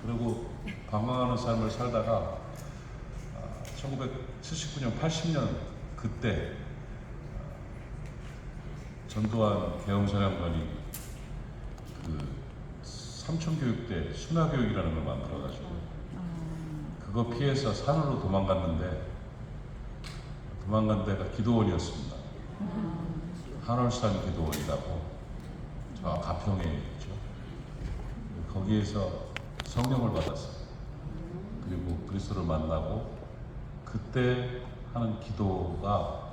그리고 방황하는 삶을 살다가 1979년, 80년 그때 전두환 계엄사령관이 그 삼천교육대 순화교육이라는 걸 만들어가지고 그거 피해서 산으로 도망갔는데 도망간 데가 기도원이었습니다. 한월산 기도원이라고 저 가평에 있죠. 거기에서 성령을 받았어요. 그리고 그리스도를 만나고 그때 하는 기도가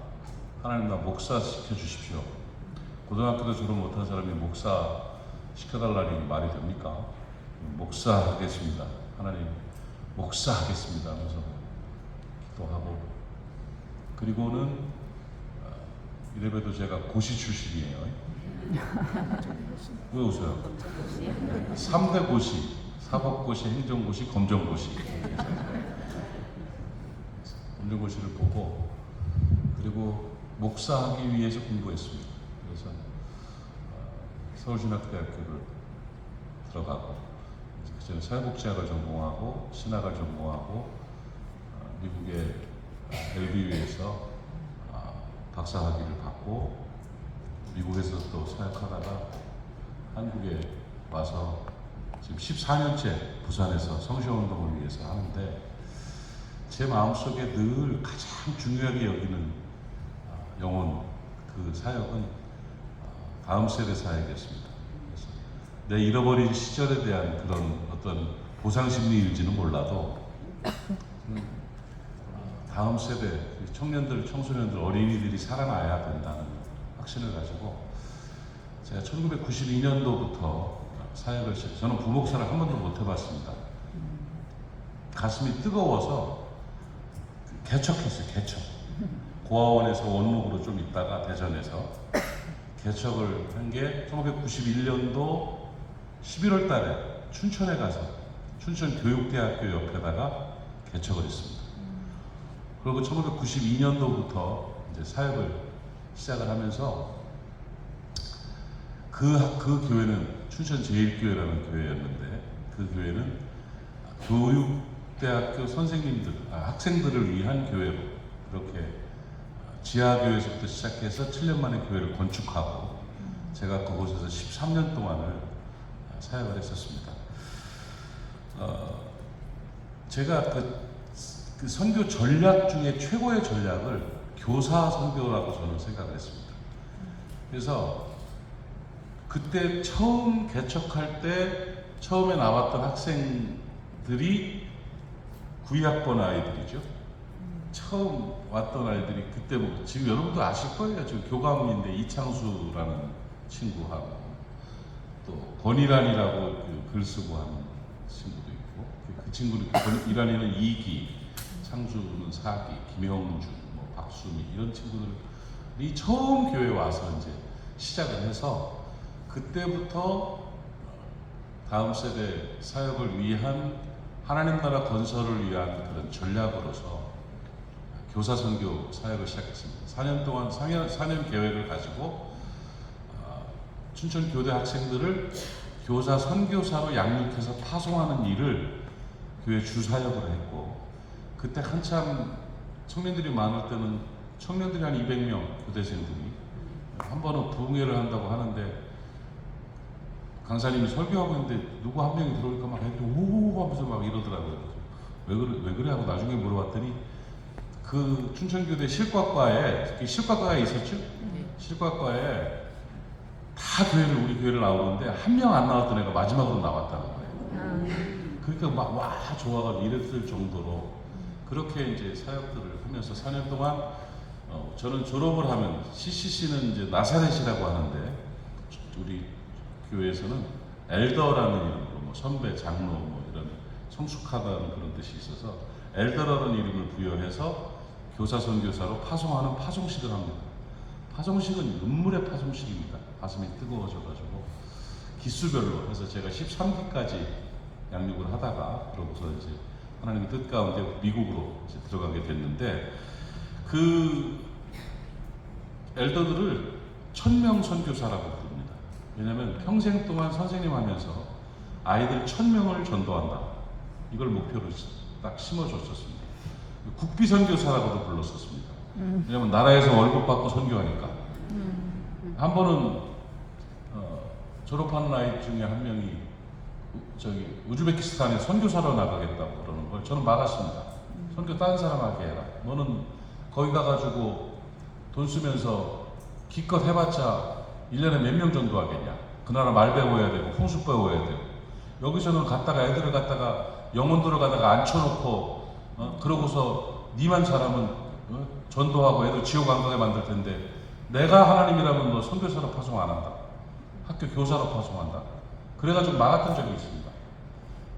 하나님 나 목사 시켜주십시오. 고등학교도 졸업 못한 사람이 목사 시켜달라니 말이 됩니까? 목사 하겠습니다. 하나님 목사 하겠습니다 하면서 기도하고 그리고는 이래봬도 제가 고시 출신이에요. 왜 웃어요? 3대 고시, 사법고시, 행정고시, 검정고시. 검정고시를 보고 그리고 목사하기 위해서 공부했습니다. 그래서 서울신학대학교를 들어가고 그 전에 사회복지학을 전공하고 신학을 전공하고 미국의 LBU에서 박사학위를 받고 미국에서 또 사역하다가 한국에 와서 지금 14년째 부산에서 성시운동을 위해서 하는데 제 마음속에 늘 가장 중요하게 여기는 영혼 그 사역은 다음 세대 사역이었습니다. 그래서 내 잃어버린 시절에 대한 그런 어떤 보상심리일지는 몰라도 다음 세대 청년들, 청소년들, 어린이들이 살아나야 된다는 확신을 가지고 제가 1992년도부터 사역을 시작해요. 저는 부목사를 한 번도 못 해봤습니다. 가슴이 뜨거워서 개척했어요. 개척. 고아원에서 원목으로 좀 있다가 대전에서 개척을 한 게 1991년도 11월 달에 춘천에 가서 춘천교육대학교 옆에다가 개척을 했습니다. 그리고 1992년도부터 이제 사역을 시작을 하면서 그 교회는 춘천제일교회라는 교회였는데 그 교회는 교육대학교 선생님들, 학생들을 위한 교회로 그렇게 지하교회에서부터 시작해서 7년 만에 교회를 건축하고 제가 그곳에서 13년 동안을 사역을 했었습니다. 제가 그 선교 전략 중에 최고의 전략을 교사 선교라고 저는 생각을 했습니다. 그래서 그때 처음 개척할 때 처음에 나왔던 학생들이 9학번 아이들이죠. 처음 왔던 아이들이 그때 뭐 지금 여러분도 아실 거예요. 지금 교감인데 이창수라는 친구하고 또 권이란이라고 글 쓰고 하는 친구도 있고 그 친구는 이란이는 2기, 창수는 4기, 김형준, 뭐 박수미 이런 친구들이 처음 교회에 와서 이제 시작을 해서 그때부터 다음 세대 사역을 위한 하나님 나라 건설을 위한 그런 전략으로서 교사 선교 사역을 시작했습니다. 4년 동안 4년 계획을 가지고 춘천 교대 학생들을 교사 선교사로 양육해서 파송하는 일을 교회 주사역을 했고 그때 한참 청년들이 많을 때는 청년들이 한 200명 교대생들이 한 번은 부흥회를 한다고 하는데 강사님이 설교하고 있는데 누구 한 명이 들어올까 막 했더니 오오 하면서 막 이러더라고요. 왜 그래 하고 나중에 물어봤더니 그 춘천교대 실과과에 있었죠? 실과과에 다 우리 교회를 나오는데 한 명 안 나왔던 애가 마지막으로 나왔다는 거예요. 그러니까 막 와 좋아가지고 이랬을 정도로 그렇게 이제 사역들을 하면서 4년 동안 저는 졸업을 하면 CCC는 이제 나사렛이라고 하는데 우리 교회에서는 엘더라는 이름으로 뭐 선배, 장로 뭐 이런 성숙하다는 그런 뜻이 있어서 엘더라는 이름을 부여해서 교사 선교사로 파송하는 파송식을 합니다. 파송식은 눈물의 파송식입니다. 가슴이 뜨거워져가지고 기수별로 해서 제가 13기까지 양육을 하다가 그러고서 이제 하나님의 뜻 가운데 미국으로 이제 들어가게 됐는데 그 엘더들을 1000명 선교사라고 부릅니다. 왜냐하면 평생 동안 선생님 하면서 아이들 1000명을 전도한다. 이걸 목표로 딱 심어줬었습니다. 국비선교사라고도 불렀었습니다. 왜냐면 나라에서 월급 받고 선교하니까. 한 번은 졸업하는 아이 중에 한 명이 우즈베키스탄에 선교사로 나가겠다고 그러는 걸 저는 막았습니다. 선교 다른 사람 하게 해라. 너는 거기 가가지고 돈 쓰면서 기껏 해봤자 1년에 몇 명 정도 하겠냐. 그 나라 말 배워야 되고 풍습 배워야 되고, 여기서는 갔다가 애들을 갖다가 영혼들을 갖다가 앉혀놓고 그러고서 니만 잘하면 전도하고 애들 지옥 안 가게 만들 텐데, 내가 하나님이라면 너 선교사로 파송 안 한다. 학교 교사로 파송한다. 그래가지고 막았던 적이 있습니다.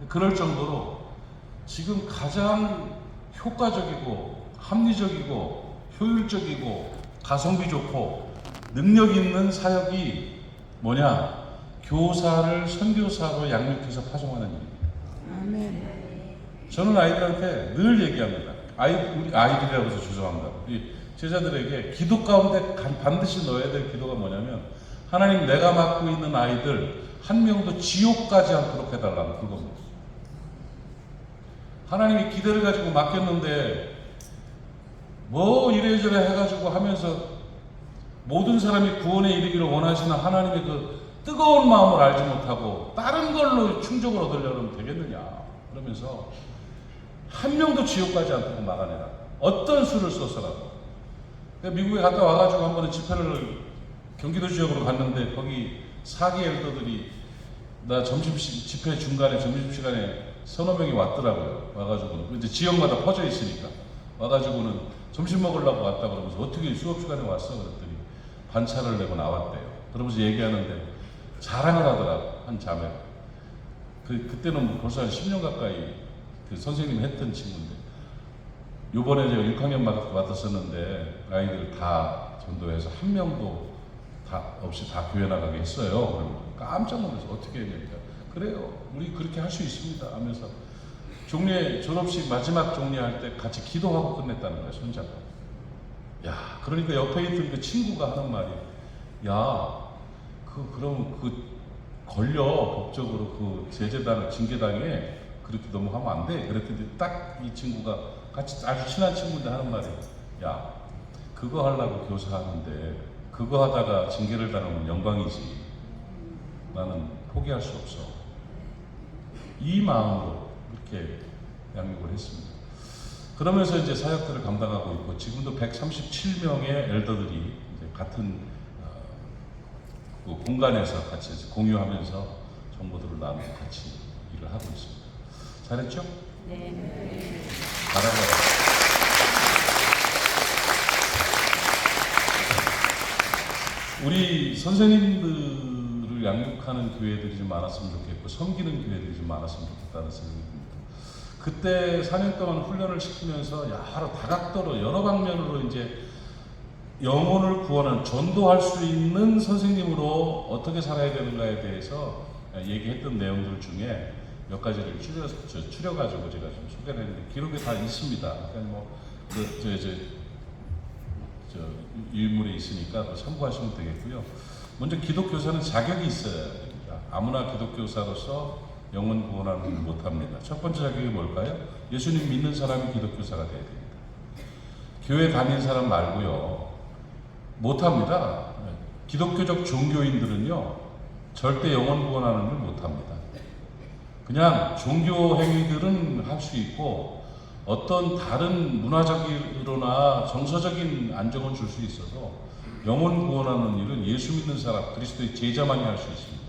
그럴 정도로 지금 가장 효과적이고 합리적이고 효율적이고 가성비 좋고 능력 있는 사역이 뭐냐? 교사를 선교사로 양육해서 파송하는 일입니다. 아멘. 저는 아이들한테 늘 얘기합니다. 우리 아이들이라고 해서 죄송합니다. 우리 제자들에게 기도 가운데 반드시 넣어야 될 기도가 뭐냐면, 하나님, 내가 맡고 있는 아이들 한 명도 지옥 가지 않도록 해달라는 그겁니다. 하나님이 기대를 가지고 맡겼는데 뭐 이래저래 해가지고 하면서 모든 사람이 구원에 이르기를 원하시는 하나님의 그 뜨거운 마음을 알지 못하고 다른 걸로 충족을 얻으려면 되겠느냐 그러면서 한 명도 지옥 가지 않도록 막아내라. 어떤 수를 써서라도. 미국에 갔다 와가지고 한 번은 집회를 경기도 지역으로 갔는데, 거기 사기 엘더들이 나 집회 중간에 점심시간에 서너 명이 왔더라고요. 와가지고는 이제 지역마다 퍼져 있으니까 와가지고는 점심 먹으려고 왔다 그러면서 어떻게 수업 시간에 왔어? 그랬더니 반차를 내고 나왔대요. 그러면서 얘기하는데 자랑을 하더라고, 한 자매가. 그때는 벌써 한 10년 가까이 그 선생님이 했던 친구인데, 요번에 제가 6학년 맡았었는데 아이들 다 전도해서 한 명도 없이 다 교회 나가게 했어요. 그러면 깜짝 놀라서 어떻게 했냐니까, 그래요, 우리 그렇게 할 수 있습니다 하면서 졸업식 마지막 종례할 때 같이 기도하고 끝냈다는 거예요, 손잡고. 야, 그러니까 옆에 있던 그 친구가 하는 말이, 야, 그럼 걸려, 법적으로 그 제재당, 징계당에 그렇게 너무 하면 안 돼. 그랬더니 딱 이 친구가 같이 아주 친한 친구인데 하는 말이, 야, 그거 하려고 교사하는데 그거 하다가 징계를 당하면 영광이지. 나는 포기할 수 없어. 이 마음으로 이렇게 양육을 했습니다. 그러면서 이제 사역들을 감당하고 있고, 지금도 137명의 엘더들이 이제 같은 그 공간에서 같이 공유하면서 정보들을 나누고 같이 일을 하고 있습니다. 잘했죠? 네. 잘하고. 우리 선생님들을 양육하는 교회들이 좀 많았으면 좋겠고, 섬기는 교회들이 좀 많았으면 좋겠다는 생각이 듭니다. 그때 4년 동안 훈련을 시키면서 여러 다각도로 여러 방면으로 이제 영혼을 구원하는, 전도할 수 있는 선생님으로 어떻게 살아야 되는가에 대해서 얘기했던 내용들 중에 몇 가지를 추려가지고 제가 좀 소개를 했는데, 기록에 다 있습니다. 그러니까 유인물에 있으니까 참고하시면 되겠고요. 먼저 기독교사는 자격이 있어야 됩니다. 아무나 기독교사로서 영혼 구원하는 일을 못합니다. 첫 번째 자격이 뭘까요? 예수님 믿는 사람이 기독교사가 돼야 됩니다. 교회 다닌 사람 말고요, 못합니다. 기독교적 종교인들은요, 절대 영혼 구원하는 일 못합니다. 그냥 종교 행위들은 할 수 있고, 어떤 다른 문화적이거나 정서적인 안정을 줄 수 있어서 영혼 구원하는 일은 예수 믿는 사람, 그리스도의 제자만이 할 수 있습니다.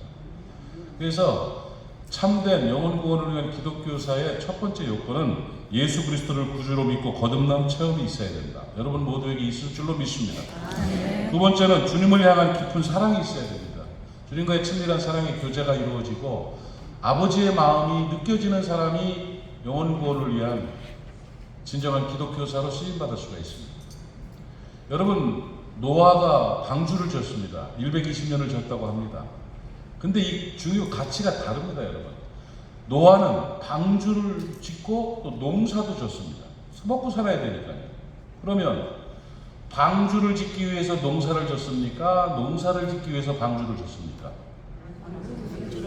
그래서 참된 영혼 구원을 위한 기독교사의 첫 번째 요건은 예수 그리스도를 구주로 믿고 거듭난 체험이 있어야 된다. 여러분 모두에게 있을 줄로 믿습니다. 두 번째는 주님을 향한 깊은 사랑이 있어야 됩니다. 주님과의 친밀한 사랑의 교제가 이루어지고 아버지의 마음이 느껴지는 사람이 영혼 구원을 위한 진정한 기독교사로 쓰임받을 수가 있습니다. 여러분, 노아가 방주를 졌습니다. 120년을 졌다고 합니다. 근데 이 중요 가치가 다릅니다, 여러분. 노아는 방주를 짓고 또 농사도 졌습니다. 먹고 살아야 되니까요. 그러면 방주를 짓기 위해서 농사를 졌습니까? 농사를 짓기 위해서 방주를 졌습니까?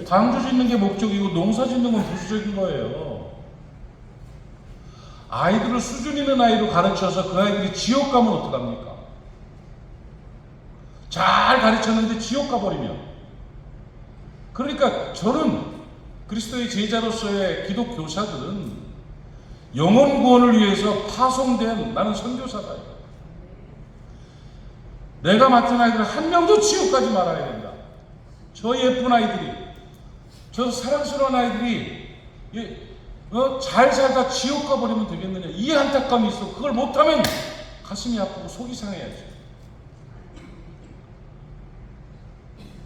방주 짓는 게 목적이고 농사 짓는 건 부수적인 거예요. 아이들을 수준 있는 아이로 가르쳐서 그 아이들이 지옥 가면 어떡합니까? 잘 가르쳤는데 지옥 가버리면. 그러니까 저는 그리스도의 제자로서의 기독 교사들은 영혼 구원을 위해서 파송된 나는 선교사다. 내가 맡은 아이들 한 명도 지옥 가지 말아야 된다. 저 예쁜 아이들이, 저 사랑스러운 아이들이 잘 살다 지옥 가버리면 되겠느냐, 이 안타까움이 있어. 그걸 못하면 가슴이 아프고 속이 상해야지.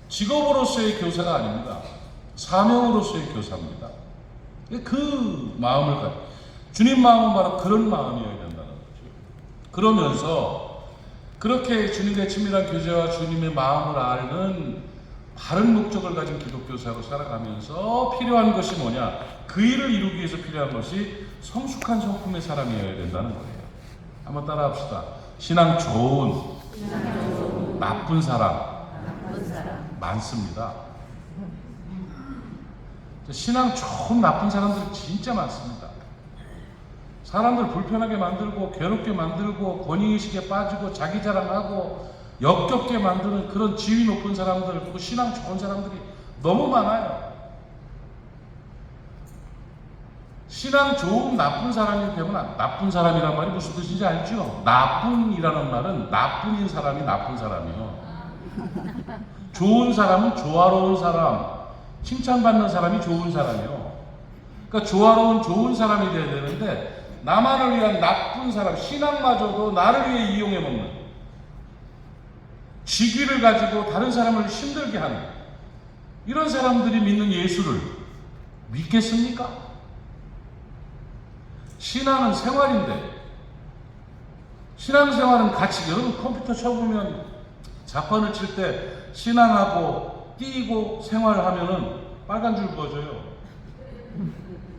직업으로서의 교사가 아닙니다. 사명으로서의 교사입니다. 그 마음을 주님 마음은 바로 그런 마음이어야 된다는 거죠. 그러면서 그렇게 주님의 친밀한 교제와 주님의 마음을 아는 바른 목적을 가진 기독교사로 살아가면서 필요한 것이 뭐냐? 그 일을 이루기 위해서 필요한 것이 성숙한 성품의 사람이어야 된다는 거예요. 한번 따라 합시다. 신앙 좋은 나쁜 사람 많습니다. 신앙 좋은 나쁜 사람들이 진짜 많습니다. 사람들 불편하게 만들고 괴롭게 만들고 권위의식에 빠지고 자기 자랑하고 역겹게 만드는 그런 지위 높은 사람들, 그리고 신앙 좋은 사람들이 너무 많아요. 신앙 좋은 나쁜 사람이 되면 나쁜 사람이란 말이 무슨 뜻인지 알죠? 나쁜이라는 말은 나쁜인 사람이 나쁜 사람이요. 좋은 사람은 조화로운 사람, 칭찬받는 사람이 좋은 사람이요. 그러니까 조화로운 좋은 사람이 돼야 되는데 나만을 위한 나쁜 사람, 신앙마저도 나를 위해 이용해 먹는, 직위를 가지고 다른 사람을 힘들게 하는 이런 사람들이 믿는 예수를 믿겠습니까? 신앙은 생활인데, 신앙생활은 같이, 여러분 컴퓨터 쳐보면 자판을 칠 때 신앙하고 띄고 생활하면은 빨간 줄 그어져요.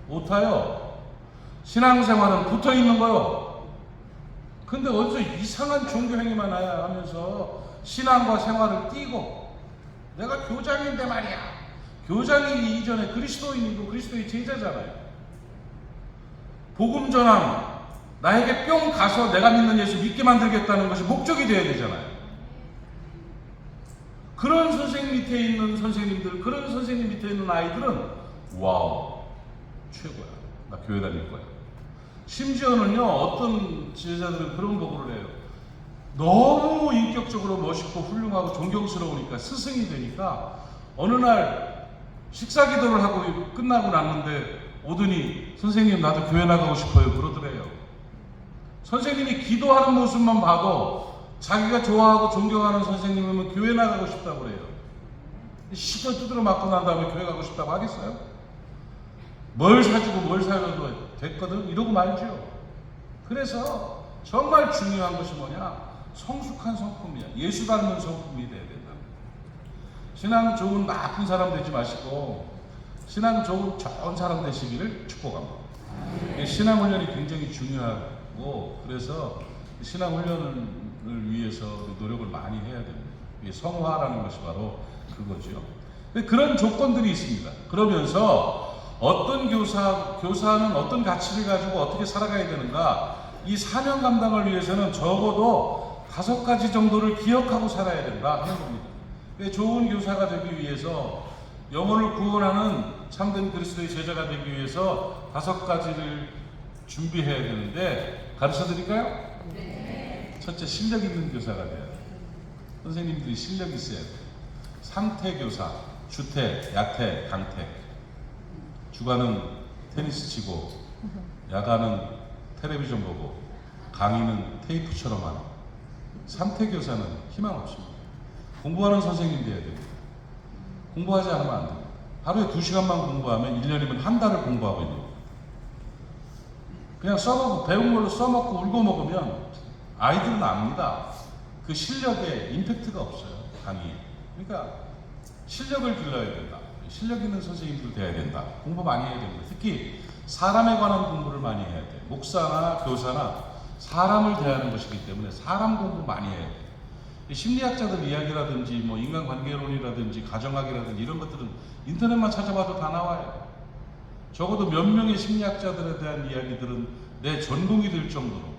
오타요. 신앙생활은 붙어 있는 거요. 근데 어디서 이상한 종교 행위만 하면서 신앙과 생활을 띄고, 내가 교장인데 말이야. 교장이기 이전에 그리스도인이고 그리스도의 제자잖아요. 복음 전함, 나에게 뿅 가서 내가 믿는 예수 믿게 만들겠다는 것이 목적이 되어야 되잖아요. 그런 선생님 밑에 있는 선생님들, 그런 선생님 밑에 있는 아이들은 와우, 최고야. 나 교회 다닐 거야. 심지어는요, 어떤 제자들은 그런 보고를 해요. 너무 인격적으로 멋있고 훌륭하고 존경스러우니까, 스승이 되니까 어느 날 식사 기도를 하고 끝나고 났는데 오더니 선생님 나도 교회 나가고 싶어요 그러더래요. 선생님이 기도하는 모습만 봐도 자기가 좋아하고 존경하는 선생님이면 교회 나가고 싶다고 그래요. 시골 두드려 맞고 난 다음에 교회 가고 싶다고 하겠어요? 뭘 사주고 뭘 사줘도 됐거든? 이러고 말죠. 그래서 정말 중요한 것이 뭐냐? 성숙한 성품이야. 예수 닮은 성품이 돼야 된다. 신앙 좋은 나쁜 사람 되지 마시고 신앙 좋은 사람 되시기를 축복합니다. 신앙훈련이 굉장히 중요하고, 그래서 신앙훈련을 위해서 노력을 많이 해야 됩니다. 성화라는 것이 바로 그거죠. 그런 조건들이 있습니다. 그러면서 어떤 교사는 어떤 가치를 가지고 어떻게 살아가야 되는가, 이 사명 감당을 위해서는 적어도 5가지 정도를 기억하고 살아야 된다 하는 겁니다. 좋은 교사가 되기 위해서, 영혼을 구원하는 참된 그리스도의 제자가 되기 위해서 5가지를 준비해야 되는데, 가르쳐 드릴까요? 네. 첫째, 실력 있는 교사가 돼야 돼요. 선생님들이 실력이 있어야 돼요. 3태 교사, 주태, 야태, 강태. 주간은 테니스 치고, 야간은 텔레비전 보고, 강의는 테이프처럼 하는 3태 교사는 희망 없습니다. 공부하는 선생님 돼야 됩니다. 공부하지 않으면 안 됩니다. 하루에 2시간만 공부하면 1년이면 한 달을 공부하고 있는 거예요. 그냥 써먹고, 배운 걸로 써먹고 울고 먹으면 아이들은 압니다. 그 실력에 임팩트가 없어요, 강의에. 그러니까 실력을 길러야 된다. 실력 있는 선생님들 돼야 된다. 공부 많이 해야 됩니다. 특히 사람에 관한 공부를 많이 해야 돼요. 목사나 교사나 사람을 대하는 것이기 때문에 사람 공부 많이 해야 돼요. 심리학자들 이야기라든지 뭐 인간관계론이라든지 가정학이라든지 이런 것들은 인터넷만 찾아봐도 다 나와요. 적어도 몇 명의 심리학자들에 대한 이야기들은 내 전공이 될 정도로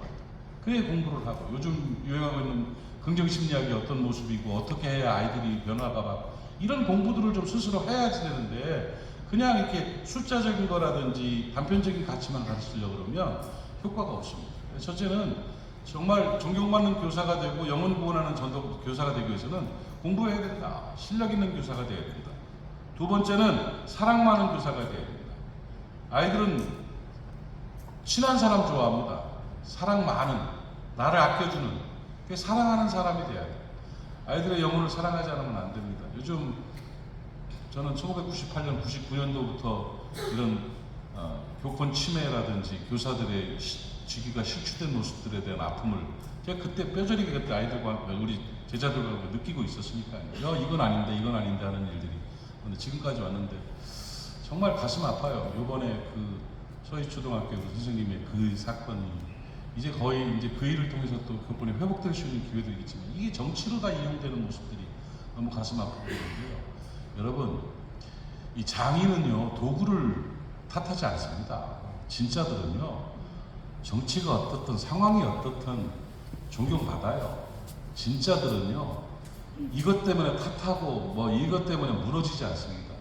그게 공부를 하고, 요즘 유행하고 있는 긍정심리학이 어떤 모습이고 어떻게 해야 아이들이 변화가 막 이런 공부들을 좀 스스로 해야지 되는데, 그냥 이렇게 숫자적인 거라든지 단편적인 가치만 가르치려고 그러면 효과가 없습니다. 첫째는 정말 존경받는 교사가 되고 영혼 구원하는 전도 교사가 되기 위해서는 공부해야 된다. 실력 있는 교사가 돼야 된다. 두 번째는 사랑 많은 교사가 돼야 된다. 아이들은 친한 사람 좋아합니다. 사랑 많은, 나를 아껴주는, 사랑하는 사람이 돼야 돼요. 아이들의 영혼을 사랑하지 않으면 안 됩니다. 요즘 저는 1998년, 99년도부터 이런 교권 침해라든지 교사들의 직위가 실추된 모습들에 대한 아픔을 제가 그때 뼈저리게 그때 아이들과 우리 제자들과 느끼고 있었으니까요. 이건 아닌데 이건 아닌데 하는 일들이. 근데 지금까지 왔는데 정말 가슴 아파요. 요번에 그 서희초등학교 선생님의 그 사건이 이제 거의 이제 그 일을 통해서 또 교권이 회복될 수 있는 기회도 있겠지만, 이게 정치로 다 이용되는 모습들이 너무 가슴 아프거든요. 여러분, 이 장인은요 도구를 탓하지 않습니다. 진짜들은요 정치가 어떻든 상황이 어떻든 존경받아요. 진짜들은요 이것 때문에 탓하고 뭐 이것 때문에 무너지지 않습니다.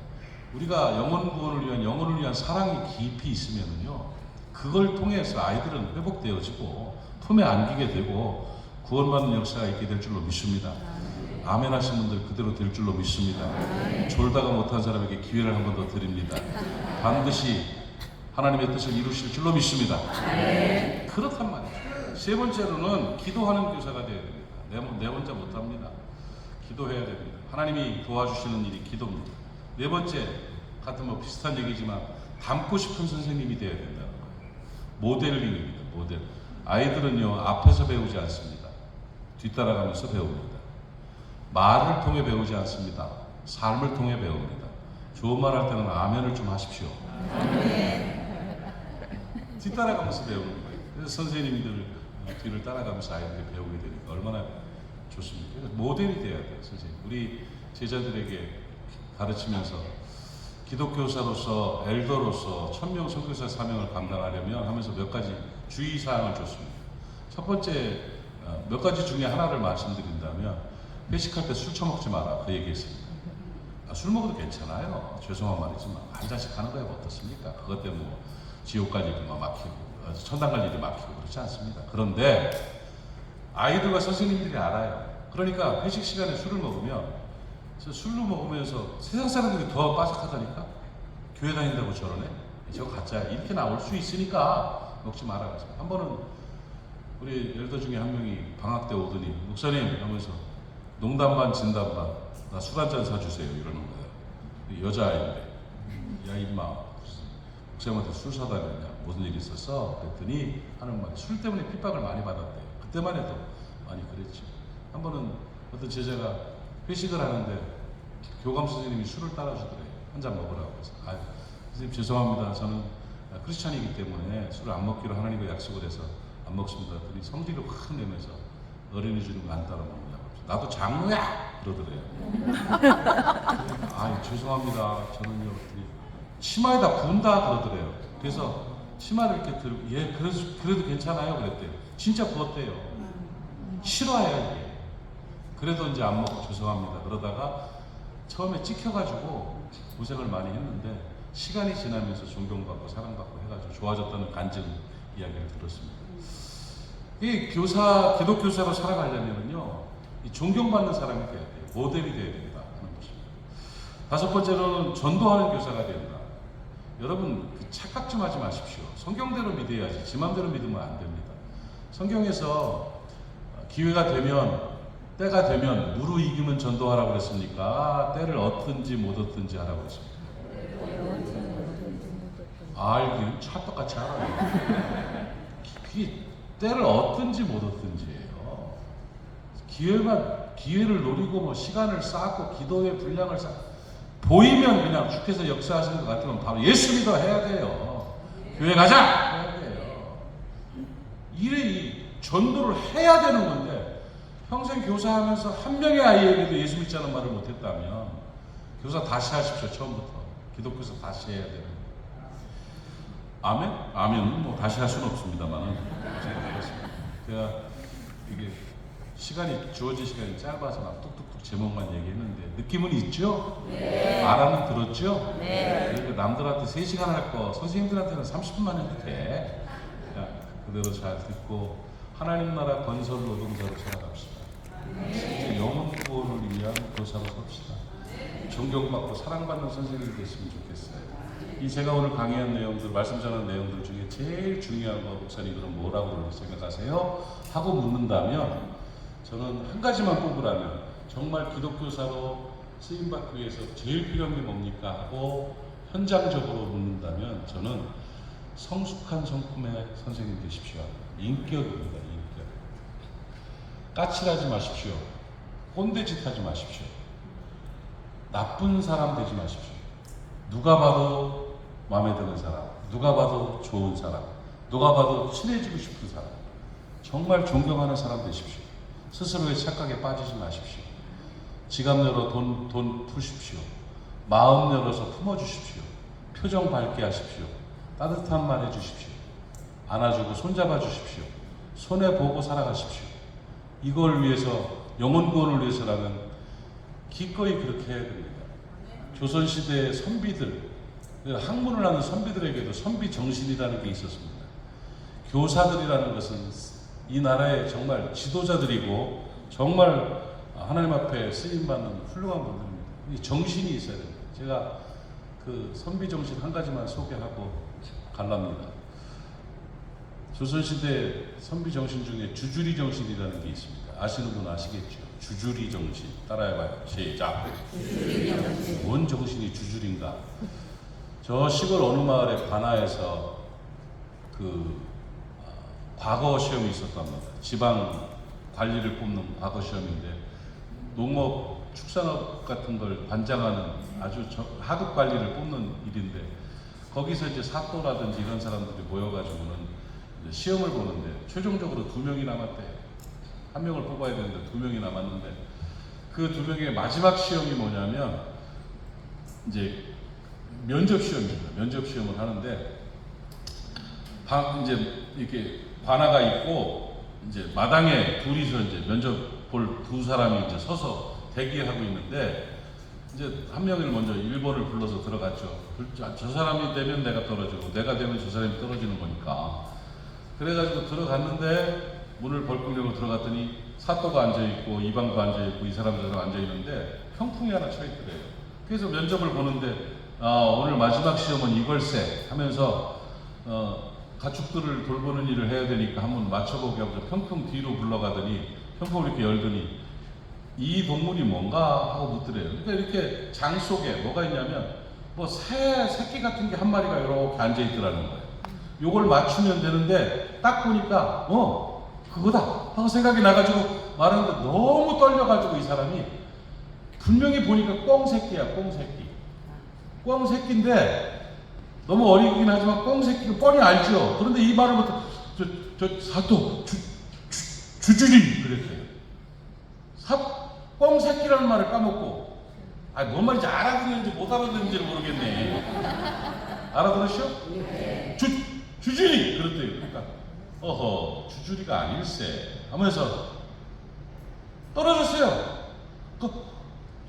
우리가 영혼 구원을 위한, 영혼을 위한 사랑이 깊이 있으면은요 그걸 통해서 아이들은 회복되어지고 품에 안기게 되고 구원받는 역사가 있게 될 줄로 믿습니다. 아멘 하신 분들 그대로 될 줄로 믿습니다. 졸다가 못한 사람에게 기회를 한 번 더 드립니다. 반드시 하나님의 뜻을 이루실 줄로 믿습니다. 그렇단 말이죠. 세 번째로는 기도하는 교사가 되어야 됩니다. 내 혼자 못합니다. 기도해야 됩니다. 하나님이 도와주시는 일이 기도입니다. 네 번째, 같은 뭐 비슷한 얘기지만 닮고 싶은 선생님이 되어야 된다는 거예요. 모델링입니다. 모델. 아이들은요 앞에서 배우지 않습니다. 뒤따라가면서 배웁니다. 말을 통해 배우지 않습니다. 삶을 통해 배웁니다. 좋은 말 할 때는 아멘을 좀 하십시오. 뒤따라가면서 배우는 거예요. 그래서 선생님들 뒤를 따라가면서 아이들이 배우게 되니까 얼마나 좋습니까? 그래서 모델이 돼야 돼요, 선생님. 우리 제자들에게 가르치면서 기독교사로서, 엘더로서 1000명 선교사 사명을 감당하려면 하면서 몇 가지 주의사항을 줬습니다. 첫 번째, 몇 가지 중에 하나를 말씀드린다면, 회식할 때 술 처먹지 마라, 그 얘기했습니다. 술 먹어도 괜찮아요. 죄송한 말이지만 한 잔씩 하는 거에 어떻습니까? 그것 때문에 뭐 지옥 갈 일이 막히고 천당 갈 일이 막히고 그렇지 않습니다. 그런데 아이들과 선생님들이 알아요. 그러니까 회식 시간에 술을 먹으면, 술로 먹으면서 세상 사람들이 더 빠삭하다니까? 교회 다닌다고 저러네? 저거 가짜야. 이렇게 나올 수 있으니까 먹지 마라 그랬어요. 한 번은 우리 엘더 중에 한 명이 방학 때 오더니, 목사님 하면서 농담 반 진담 반, 나 술 한 잔 사주세요 이러는 거예요. 여자아이인데, 야 임마 목사님한테 술 사다 줬냐, 무슨 일 있었어? 그랬더니 하는 말이, 술 때문에 핍박을 많이 받았대요. 그때만 해도 많이 그랬죠. 한 번은 어떤 제자가 회식을 하는데 교감 선생님이 술을 따라주더래요. 한 잔 먹으라고 해서, 선생님 죄송합니다. 저는 크리스찬이기 때문에 술을 안 먹기로 하나님과 약속을 해서 안 먹습니다. 그랬더니 성질을 확 내면서, 어린이 주는 거 안 따라 먹냐고. 나도 장로야! 그러더래요. 죄송합니다. 저는요. 치마에다 부은다 그러더래요. 그래서 치마를 이렇게 들고, 예, 그래도 괜찮아요 그랬대요. 진짜 부었대요. 싫어해요 이게. 그래도 이제 안 먹고 죄송합니다. 그러다가 처음에 찍혀가지고 고생을 많이 했는데, 시간이 지나면서 존경받고 사랑받고 해가지고 좋아졌다는 간증 이야기를 들었습니다. 이 기독교사로 살아가려면요, 이 존경받는 사람이 돼야 돼요. 모델이 돼야 된다 하는 것입니다. 다섯 번째로는 전도하는 교사가 된다. 여러분, 착각 좀 하지 마십시오. 성경대로 믿어야지 지 맘대로 믿으면 안 됩니다. 성경에서 기회가 되면, 때가 되면 무르익으면 전도하라고 그랬습니까? 때를 얻든지 못 얻든지 하라고 그랬습니다. 알기는 찰떡같이 알아요. 때를 얻든지 못 얻든지예요. 기회를 노리고 뭐 시간을 쌓고 기도의 분량을 쌓고, 보이면 그냥 주께서 역사하시는 것 같으면 바로 예수 믿어 해야 돼요. 교회 가자 해야 돼요. 이 전도를 해야 되는 건데, 평생 교사하면서 한 명의 아이에게도 예수 믿자는 말을 못했다면 교사 다시 하십시오. 처음부터 기독교사 다시 해야 돼요. 아멘? 아멘은 뭐 다시 할 수는 없습니다만은 제가 이게 시간이 주어진 시간이 짧아서 막 뚝뚝뚝 제목만 얘기했는데 느낌은 있죠? 네. 알아는 들었죠? 네. 그러니까 남들한테 3시간 할 거 선생님들한테는 30분만 해도 돼. 그냥 그대로 잘 듣고 하나님 나라 건설 노동자로 살아갑시다. 진짜 영혼 구원을 위한 교사로 섭시다. 존경받고 사랑받는 선생님이 됐으면 좋겠어요. 이 제가 오늘 강의한 내용들, 말씀 전한 내용들 중에 제일 중요한 거 목사님들은 뭐라고 생각하세요? 하고 묻는다면 저는 한 가지만 뽑으라면 정말 기독교사로 쓰임받기 위해서 제일 필요한 게 뭡니까? 하고 현장적으로 묻는다면 저는 성숙한 성품의 선생님 되십시오. 인격입니다. 인격. 까칠하지 마십시오. 꼰대짓 하지 마십시오. 나쁜 사람 되지 마십시오. 누가 봐도 마음에 드는 사람, 누가 봐도 좋은 사람, 누가 봐도 친해지고 싶은 사람, 정말 존경하는 사람 되십시오. 스스로의 착각에 빠지지 마십시오. 지갑 열어 돈 푸십시오. 마음 열어서 품어주십시오. 표정 밝게 하십시오. 따뜻한 말 해주십시오. 안아주고 손잡아 주십시오. 손해보고 살아가십시오. 이걸 위해서, 영혼 구원을 위해서라면 기꺼이 그렇게 해야 됩니다. 조선시대의 선비들, 학문을 하는 선비들에게도 선비 정신이라는 게 있었습니다. 교사들이라는 것은 이 나라의 정말 지도자들이고 정말 하나님 앞에 쓰임받는 훌륭한 분들입니다. 이 정신이 있어야 됩니다. 제가 그 선비 정신 한 가지만 소개하고 갈랍니다. 조선시대 선비 정신 중에 주주리 정신이라는 게 있습니다. 아시는 분 아시겠죠? 주주리 정신. 따라해봐요. 시작. 뭔 정신이 주주리인가? 저 시골 어느 마을의 관아에서 과거 시험이 있었답니다. 지방 관리를 뽑는 과거 시험인데 농업, 축산업 같은 걸 관장하는 아주 하급 관리를 뽑는 일인데 거기서 이제 사또라든지 이런 사람들이 모여가지고는 시험을 보는데 최종적으로 2명이 남았대요. 1명을 뽑아야 되는데 2명이 남았는데 그 2명의 마지막 시험이 뭐냐면 이제 면접 시험입니다. 면접 시험을 하는데 이제 이렇게 관아가 있고 이제 마당에 둘이서 이제 면접 볼 2사람이 이제 서서 대기하고 있는데 이제 1명을 먼저 1번을 불러서 들어갔죠. 저 사람이 되면 내가 떨어지고 내가 되면 저 사람이 떨어지는 거니까. 그래가지고 들어갔는데 문을 벌컥 열고 들어갔더니 사또가 앉아있고 이방도 앉아있고 이 사람 저 사람 앉아있는데 평풍이 하나 쳐있더래요. 그래서 면접을 보는데 오늘 마지막 시험은 이걸세 하면서 가축들을 돌보는 일을 해야 되니까 한번 맞춰보게 하면서 평풍 뒤로 불러가더니 평풍을 이렇게 열더니 이 동물이 뭔가 하고 묻더래요. 그러니까 이렇게 장 속에 뭐가 있냐면 뭐 새 새끼 같은 게 한 마리가 이렇게 앉아있더라는 거예요. 요걸 맞추면 되는데 딱 보니까 그거다 하고 생각이 나가지고 말하는데 너무 떨려가지고 이 사람이 분명히 보니까 꿩새끼야. 꿩새끼인데 너무 어리긴 하지만 꿩새끼가 뻔히 알죠. 그런데 이 말을 못해 저 사또 주주리 그랬어요. 꿩새끼라는 말을 까먹고 뭔 말인지 알아듣는지 못 알아듣는지를 모르겠네. 알아들으시오? 네. 주주리 그랬대요. 그러니까 주주리가 아닐세 하면서 떨어졌어요.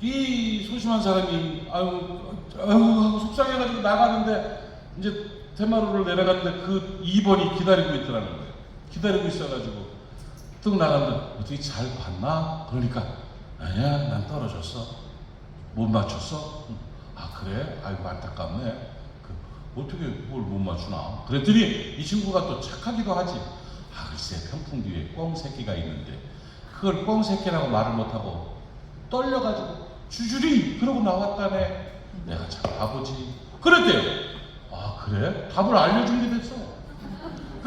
이 소심한 사람이 하고 속상해가지고 나가는데 이제 테마로를 내려갔는데 그 2번이 기다리고 있더라는 거예요. 기다리고 있어가지고 뚝 나갔는데 어떻게 잘 봤나? 그러니까 아니야 난 떨어졌어. 못 맞췄어? 그래? 아이고 안타깝네. 어떻게 뭘 못 맞추나? 그랬더니 이 친구가 또 착하기도 하지. 글쎄 평풍 뒤에 꿩새끼가 있는데 그걸 꿩새끼라고 말을 못하고 떨려가지고 주주리 그러고 나왔다네. 내가 참 바보지. 그랬대요. 그래? 답을 알려준 게 됐어.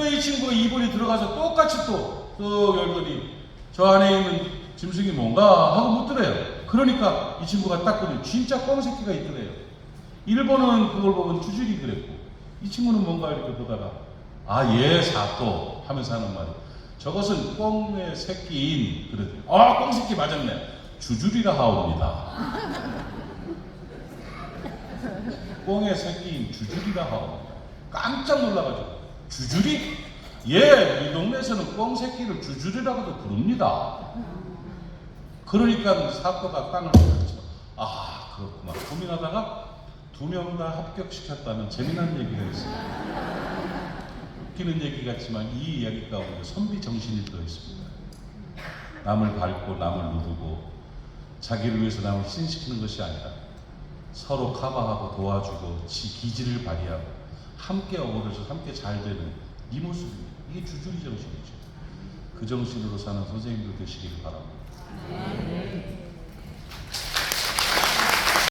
이 친구가 2번이 들어가서 똑같이 또 열더니 저 안에 있는 짐승이 뭔가 하고 묻더래요. 그러니까 이 친구가 딱 보니 진짜 꿩새끼가 있더래요. 1번은 그걸 보면 주주리 그랬고 이 친구는 뭔가 이렇게 보다가 예 사또 하면서 하는 말이 저것은 꿩의 새끼인 그랬더니 꿩새끼 맞았네. 주주리라 하옵니다. 꿩의 새끼인 주주리라 하옵니다. 깜짝 놀라가지고 주주리? 예, 이 동네에서는 꽁새끼를 주주리라고도 부릅니다. 그러니까 사또가 땅을 팔았죠. 아, 그렇구만. 고민하다가 2명 다 합격시켰다는 재미난 얘기가 있습니다. 웃기는 얘기 같지만 이 이야기 가운데 선비 정신이 들어있습니다. 남을 밟고 남을 누르고 자기를 위해서 남을 희생시키는 것이 아니라 서로 커버하고 도와주고 기지를 발휘하고 함께 어우러져 함께 잘 되는 이 모습입니다. 이게 주주리 정신이죠. 그 정신으로 사는 선생님들 되시기를 바랍니다.